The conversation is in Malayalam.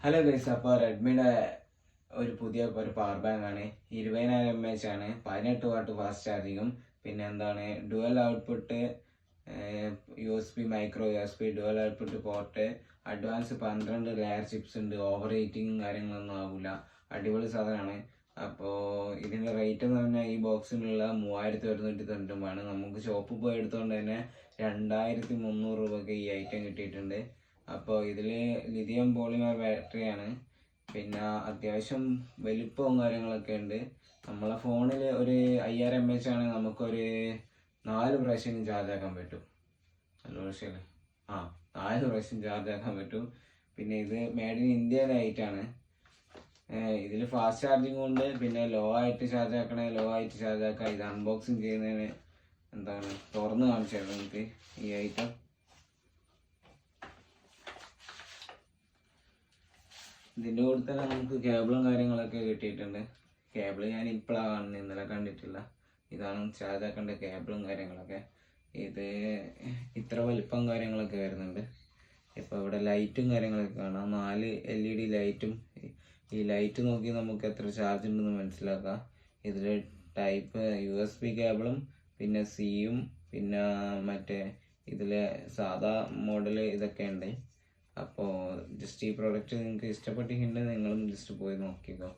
ഹലോ ഗൈസ്, അപ്പോൾ റെഡ്മിയുടെ ഒരു പുതിയ പവർ ബാങ്ക് ആണ്. 20,000 mAh ആണ്, 18 വാട്ട് ഫാസ്റ്റ് ചാർജിങ്ങും, പിന്നെ എന്താണ് dual output USB micro USB dual output port, advance 12 layer chips ഉണ്ട്, ഓവർ ഹീറ്റിംഗ് കാര്യങ്ങളൊന്നും ആവില്ല, അടിപൊളി സാധനമാണ്. അപ്പോൾ ഇതിൻ്റെ റേറ്റ് എന്ന് പറഞ്ഞാൽ ഈ ബോക്സിനുള്ള 3190 നമുക്ക് ഷോപ്പിൽ പോയി എടുത്തുകൊണ്ട് തന്നെ 2300 രൂപയ്ക്ക് ഈ ഐറ്റം കിട്ടിയിട്ടുണ്ട്. അപ്പോൾ ഇതിൽ ലിഥിയം പോളിമർ ബാറ്ററിയാണ്, പിന്നെ അത്യാവശ്യം വലിപ്പവും കാര്യങ്ങളൊക്കെ ഉണ്ട്. നമ്മളെ ഫോണിൽ ഒരു 5000 mAh ആണെങ്കിൽ നമുക്കൊരു 4 പ്രാവശ്യം ചാർജ് ആക്കാൻ പറ്റും. നല്ല പ്രാവശ്യമല്ലേ? 4 പ്രാവശ്യം ചാർജ് ആക്കാൻ പറ്റും. പിന്നെ ഇത് മെയ്ഡ് ഇൻ ഇന്ത്യയിലായിട്ടാണ്. ഇതിൽ ഫാസ്റ്റ് ചാർജിങ് ഉണ്ട്, പിന്നെ ലോ ആയിട്ട് ചാർജ് ആക്കണേ ലോ ആയിട്ട് ചാർജ് ആക്കാം. ഇത് അൺബോക്സിങ് ചെയ്യുന്നതിന് തുറന്ന് കാണിച്ചു നമുക്ക് ഈ ഐറ്റം. ഇതിൻ്റെ കൂടെ തന്നെ നമുക്ക് കേബിളും കാര്യങ്ങളൊക്കെ കിട്ടിയിട്ടുണ്ട്. കേബിൾ ഞാൻ ഇപ്പോഴാണ് കാണുന്നത്, ഇന്നലെ കണ്ടിട്ടില്ല. ഇതാണ് ചാർജ് ആക്കേണ്ട കേബിളും കാര്യങ്ങളൊക്കെ. ഇത് ഇത്ര വലിപ്പം കാര്യങ്ങളൊക്കെ വരുന്നുണ്ട്. ഇപ്പോൾ ഇവിടെ ലൈറ്റും കാര്യങ്ങളൊക്കെ കാണാം, 4 LED ലൈറ്റും. ഈ ലൈറ്റ് നോക്കി നമുക്ക് എത്ര ചാർജ് ഉണ്ടെന്ന് മനസ്സിലാക്കാം. ഇതിൽ ടൈപ്പ് USB കേബിളും, പിന്നെ സിയും, പിന്നെ മറ്റേ ഇതിലെ സാധാ മോഡൽ ഇതൊക്കെ ഉണ്ട്. അപ്പോൾ ജസ്റ്റ് ഈ പ്രോഡക്റ്റ് നിങ്ങൾക്ക് ഇഷ്ടപ്പെട്ടിട്ടുണ്ടെങ്കിൽ നിങ്ങളും ജസ്റ്റ് പോയി നോക്കിക്കോ.